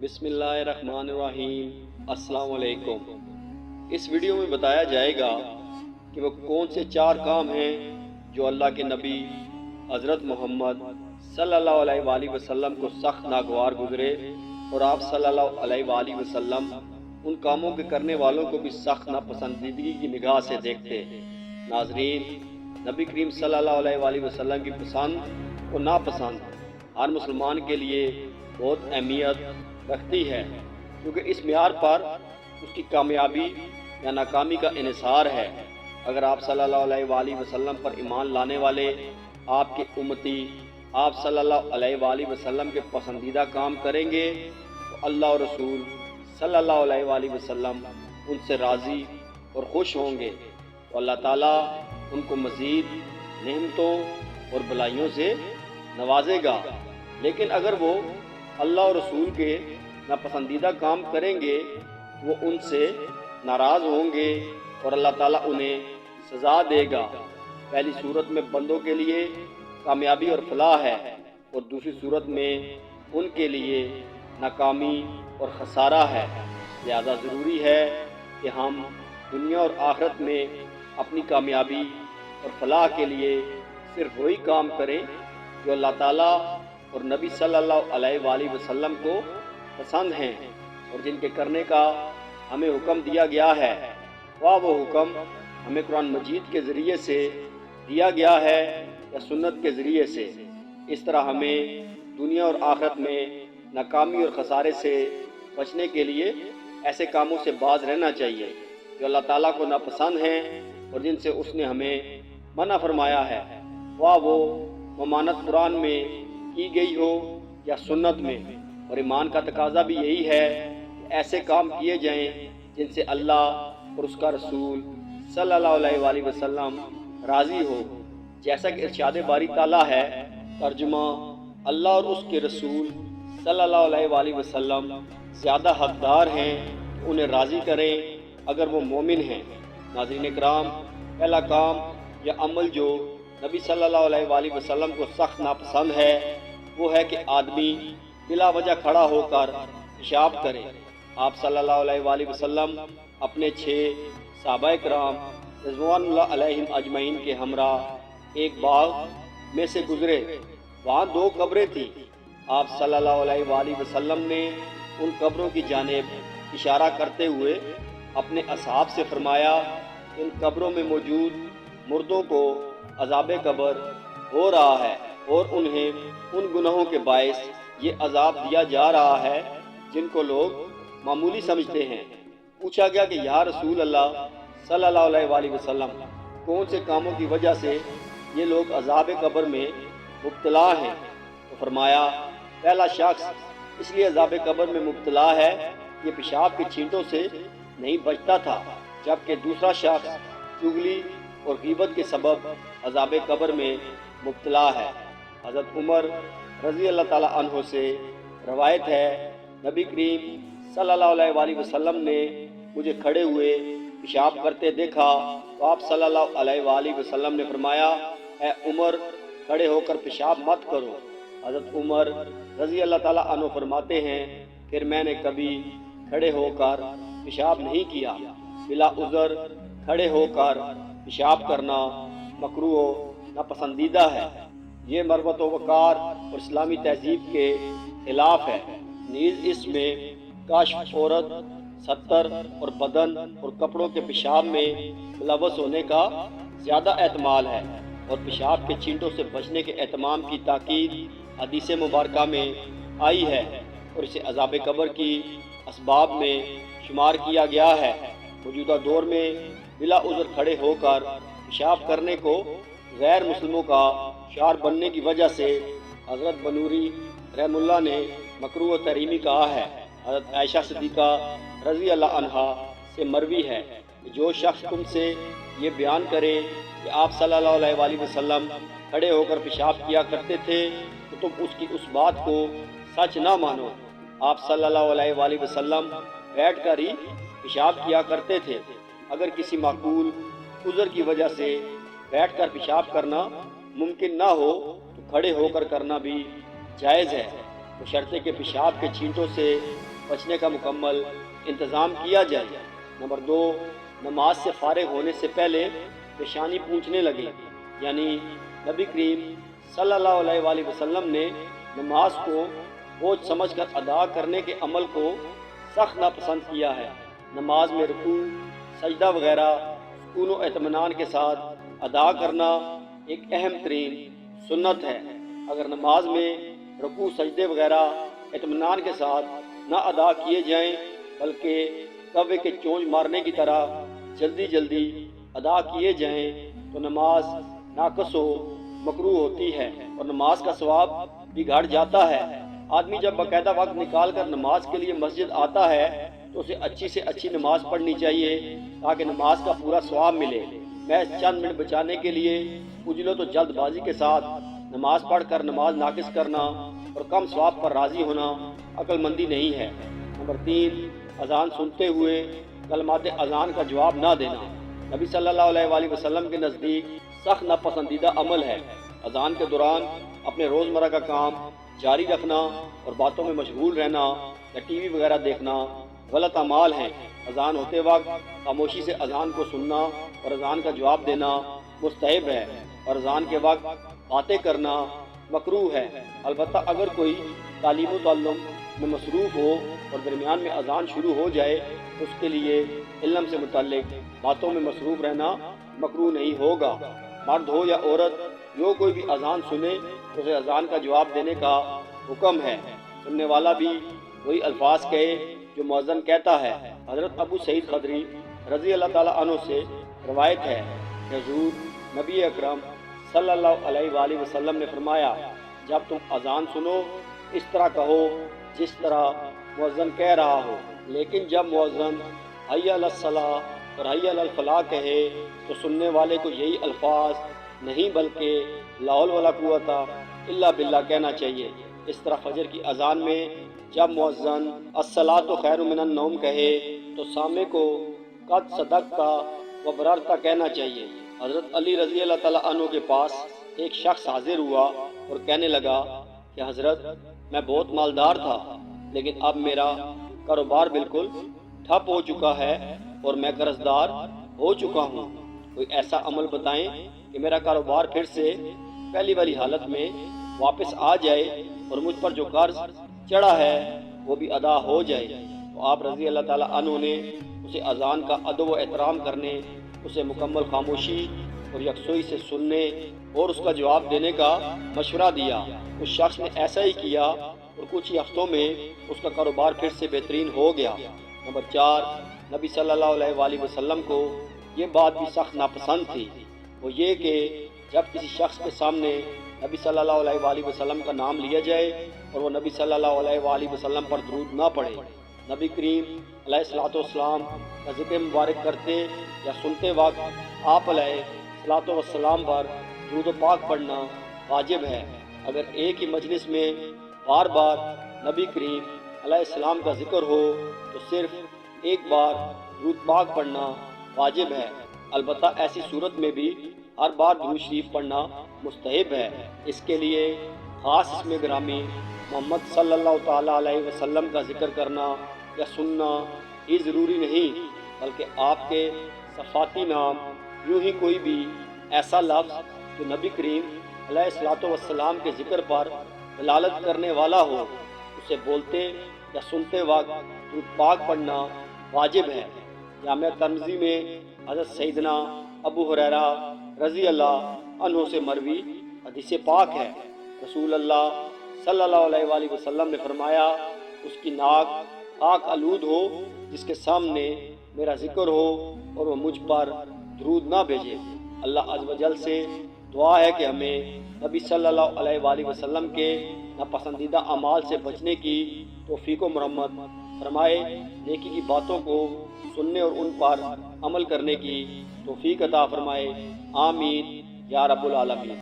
بسم اللہ الرحمن الرحیم۔ السلام علیکم۔ اس ویڈیو میں بتایا جائے گا کہ وہ کون سے 4 کام ہیں جو اللہ کے نبی حضرت محمد صلی اللہ علیہ وآلہ وسلم کو سخت ناگوار گزرے، اور آپ صلی اللہ علیہ وآلہ وسلم ان کاموں کے کرنے والوں کو بھی سخت ناپسندیدگی کی نگاہ سے دیکھتے۔ ناظرین، نبی کریم صلی اللہ علیہ وآلہ وسلم کی پسند اور ناپسند ہر مسلمان کے لیے بہت اہمیت رکھتی ہے، کیونکہ اس معیار پر اس کی کامیابی یا ناکامی کا انحصار ہے۔ اگر آپ صلی اللہ علیہ وآلہ وسلم پر ایمان لانے والے آپ کے امتی آپ صلی اللہ علیہ وآلہ وسلم کے پسندیدہ کام کریں گے تو اللہ اور رسول صلی اللہ علیہ وآلہ وسلم ان سے راضی اور خوش ہوں گے، تو اللہ تعالیٰ ان کو مزید نعمتوں اور بھلائیوں سے نوازے گا۔ لیکن اگر وہ اللہ اور رسول کے ناپسندیدہ کام کریں گے تو وہ ان سے ناراض ہوں گے اور اللہ تعالیٰ انہیں سزا دے گا۔ پہلی صورت میں بندوں کے لیے کامیابی اور فلاح ہے، اور دوسری صورت میں ان کے لیے ناکامی اور خسارہ ہے۔ لہذا ضروری ہے کہ ہم دنیا اور آخرت میں اپنی کامیابی اور فلاح کے لیے صرف وہی کام کریں جو اللہ تعالیٰ اور نبی صلی اللہ علیہ وآلہ وسلم کو پسند ہیں، اور جن کے کرنے کا ہمیں حکم دیا گیا ہے، وہ حکم ہمیں قرآن مجید کے ذریعے سے دیا گیا ہے یا سنت کے ذریعے سے۔ اس طرح ہمیں دنیا اور آخرت میں ناکامی اور خسارے سے بچنے کے لیے ایسے کاموں سے باز رہنا چاہیے جو اللہ تعالیٰ کو ناپسند ہیں اور جن سے اس نے ہمیں منع فرمایا ہے، وہ ممانعت قرآن میں کی گئی ہو یا سنت میں۔ اور ایمان کا تقاضا بھی یہی ہے کہ ایسے کام کیے جائیں جن سے اللہ اور اس کا رسول صلی اللہ علیہ وآلہ وسلم راضی ہو۔ جیسا کہ ارشاد باری تعالیٰ ہے، ترجمہ: اللہ اور اس کے رسول صلی اللہ علیہ وآلہ وسلم زیادہ حقدار ہیں کہ انہیں راضی کریں اگر وہ مومن ہیں۔ ناظرین اکرام، پہلا کام یا عمل جو نبی صلی اللہ علیہ وآلہ وسلم کو سخت ناپسند ہے وہ ہے کہ آدمی بلا وجہ کھڑا ہو کر پیشاب کرے۔ آپ صلی اللہ علیہ وآلہ وسلم اپنے 6 صحابہ کرام رضوان اللہ علیہم اجمعین کے ہمراہ ایک باغ میں سے گزرے۔ وہاں 2 قبریں تھیں۔ آپ صلی اللہ علیہ وآلہ وسلم نے ان قبروں کی جانب اشارہ کرتے ہوئے اپنے اصحاب سے فرمایا، ان قبروں میں موجود مردوں کو عذاب قبر ہو رہا ہے، اور انہیں ان گناہوں کے باعث یہ عذاب دیا جا رہا ہے جن کو لوگ معمولی سمجھتے ہیں۔ پوچھا گیا کہ یا رسول اللہ صلی اللہ علیہ وآلہ وسلم، کون سے کاموں کی وجہ سے یہ لوگ عذاب قبر میں مبتلا ہیں؟ تو فرمایا، پہلا شخص اس لیے عذاب قبر میں مبتلا ہے کہ پیشاب کے چھینٹوں سے نہیں بچتا تھا، جبکہ دوسرا شخص چغلی اور غیبت کے سبب عذاب قبر میں مبتلا ہے۔ حضرت عمر رضی اللہ تعالیٰ عنہ سے روایت ہے، نبی کریم صلی اللہ علیہ وآلہ وسلم نے مجھے کھڑے ہوئے پیشاب کرتے دیکھا تو آپ صلی اللہ علیہ وآلہ وسلم نے فرمایا، اے عمر، کھڑے ہو کر پیشاب مت کرو۔ حضرت عمر رضی اللہ تعالیٰ عنہ فرماتے ہیں، پھر میں نے کبھی کھڑے ہو کر پیشاب نہیں کیا۔ بلا عذر کھڑے ہو کر پیشاب کرنا مکروہ و ناپسندیدہ ہے۔ یہ مروت و وقار اور اسلامی تہذیب کے خلاف ہے۔ نیز اس میں کشف عورت، ستر اور بدن اور کپڑوں کے پیشاب میں ملوث ہونے کا زیادہ احتمال ہے، اور پیشاب کے چھینٹوں سے بچنے کے اہتمام کی تاکید حدیث مبارکہ میں آئی ہے، اور اسے عذاب قبر کی اسباب میں شمار کیا گیا ہے۔ موجودہ دور میں بلا عذر کھڑے ہو کر پیشاب کرنے کو غیر مسلموں کا شعار بننے کی وجہ سے حضرت بنوری رحم اللہ نے مکروہ و تحریمی کہا ہے۔ حضرت عائشہ صدیقہ رضی اللہ عنہا سے مروی ہے کہ جو شخص تم سے یہ بیان کرے کہ آپ صلی اللہ علیہ وآلہ وسلم کھڑے ہو کر پیشاب کیا کرتے تھے تو تم اس کی اس بات کو سچ نہ مانو۔ آپ صلی اللہ علیہ وآلہ وسلم بیٹھ کر ہی پیشاب کیا کرتے تھے۔ اگر کسی معقول عذر کی وجہ سے بیٹھ کر پیشاب کرنا ممکن نہ ہو تو کھڑے ہو کر کرنا بھی جائز ہے، بشرطے کہ پیشاب کے چھینٹوں سے بچنے کا مکمل انتظام کیا جائے۔ نمبر 2، نماز سے فارغ ہونے سے پہلے پیشانی پونچھنے لگے، یعنی نبی کریم صلی اللہ علیہ وآلہ وسلم نے نماز کو بوجھ سمجھ کر ادا کرنے کے عمل کو سخت ناپسند کیا ہے۔ نماز میں رکوع، سجدہ وغیرہ سکون و اطمینان کے ساتھ ادا کرنا ایک اہم ترین سنت ہے۔ اگر نماز میں رکوع سجدے وغیرہ اطمینان کے ساتھ نہ ادا کیے جائیں بلکہ کوے کے چونچ مارنے کی طرح جلدی جلدی ادا کیے جائیں تو نماز ناقص و مکروہ ہوتی ہے اور نماز کا ثواب بھی گھٹ جاتا ہے۔ آدمی جب باقاعدہ وقت نکال کر نماز کے لیے مسجد آتا ہے تو اسے اچھی سے اچھی نماز پڑھنی چاہیے تاکہ نماز کا پورا ثواب ملے۔ محض چند منٹ بچانے کے لیے اجلت و جلد بازی کے ساتھ نماز پڑھ کر نماز ناقص کرنا اور کم ثواب پر راضی ہونا عقل مندی نہیں ہے۔ نمبر 3، اذان سنتے ہوئے کلمات اذان کا جواب نہ دینا نبی صلی اللہ علیہ وآلہ وسلم کے نزدیک سخت ناپسندیدہ عمل ہے۔ اذان کے دوران اپنے روزمرہ کا کام جاری رکھنا اور باتوں میں مشغول رہنا یا ٹی وی وغیرہ دیکھنا غلط اعمال ہیں۔ اذان ہوتے وقت خاموشی سے اذان کو سننا اور اذان کا جواب دینا مستحب ہے، اور اذان کے وقت باتیں کرنا مکروہ ہے۔ البتہ اگر کوئی تعلیم و تعلم میں مصروف ہو اور درمیان میں اذان شروع ہو جائے تو اس کے لیے علم سے متعلق باتوں میں مصروف رہنا مکروہ نہیں ہوگا۔ مرد ہو یا عورت، جو کوئی بھی اذان سنے تو اسے اذان کا جواب دینے کا حکم ہے۔ سننے والا بھی وہی الفاظ کہے جو مؤذن کہتا ہے۔ حضرت ابو سعید خدری رضی اللہ تعالیٰ عنہ سے روایت ہے کہ حضور نبی اکرم صلی اللہ علیہ وآلہ وسلم نے فرمایا، جب تم اذان سنو اس طرح کہو جس طرح مؤذن کہہ رہا ہو، لیکن جب مؤذن حی علی الصلاۃ اور حی علی الفلاح کہے تو سننے والے کو یہی الفاظ نہیں بلکہ لا حول ولا قوت الا باللہ کہنا چاہیے۔ اس طرح فجر کی اذان میں جب مؤذن الصلاۃ خیر من النوم کہے تو سامع کو قد صدقت و بررت کہنا چاہیے۔ حضرت علی رضی اللہ تعالیٰ عنہ کے پاس ایک شخص حاضر ہوا اور کہنے لگا کہ حضرت میں بہت مالدار تھا لیکن اب میرا کاروبار بالکل ٹھپ ہو چکا ہے اور میں قرض دار ہو چکا ہوں، کوئی ایسا عمل بتائیں کہ میرا کاروبار پھر سے پہلی والی حالت میں واپس آ جائے اور مجھ پر جو قرض چڑھا ہے وہ بھی ادا ہو جائے۔ تو آپ رضی اللہ تعالیٰ عنہ نے اسے اذان کا ادب و احترام کرنے، اسے مکمل خاموشی اور یکسوئی سے سننے اور اس کا جواب دینے کا مشورہ دیا۔ اس شخص نے ایسا ہی کیا اور کچھ ہی ہفتوں میں اس کا کاروبار پھر سے بہترین ہو گیا۔ نمبر 4، نبی صلی اللہ علیہ وآلہ وسلم کو یہ بات بھی سخت ناپسند تھی، وہ یہ کہ جب کسی شخص کے سامنے نبی صلی اللہ علیہ وآلہ وسلم کا نام لیا جائے اور وہ نبی صلی اللہ علیہ وآلہ وسلم پر درود نہ پڑھے۔ نبی کریم علیہ الصلوۃ والسلام کا ذکر مبارک کرتے یا سنتے وقت آپ علیہ الصلوۃ والسلام پر درود و پاک پڑھنا واجب ہے۔ اگر ایک ہی مجلس میں بار بار نبی کریم علیہ السلام کا ذکر ہو تو صرف ایک بار درود پاک پڑھنا واجب ہے۔ البتہ ایسی صورت میں بھی ہر بار درود شریف پڑھنا مستحب ہے۔ اس کے لیے خاص اسم گرامی محمد صلی اللہ تعالیٰ علیہ وسلم کا ذکر کرنا یا سننا ہی ضروری نہیں، بلکہ آپ کے صفاتی نام، یوں ہی کوئی بھی ایسا لفظ جو نبی کریم علیہ الصلوۃ والسلام کے ذکر پر دلالت کرنے والا ہو، اسے بولتے یا سنتے وقت درود پاک پڑھنا واجب ہے۔ جامع ترمذی میں حضرت سیدنا ابو ہریرہ رضی اللہ عنہ سے مروی حدیث پاک ہے، رسول اللہ صلی اللہ علیہ وآلہ وسلم نے فرمایا، اس کی ناک خاک آلود ہو جس کے سامنے میرا ذکر ہو اور وہ مجھ پر درود نہ بھیجے۔ اللہ عز و جل سے دعا ہے کہ ہمیں نبی صلی اللہ علیہ وآلہ وسلم کے ناپسندیدہ اعمال سے بچنے کی توفیق و مرحمت فرمائے، نیکی کی باتوں کو سننے اور ان پر عمل کرنے کی توفیق عطا فرمائے، آمین یا رب العالمین۔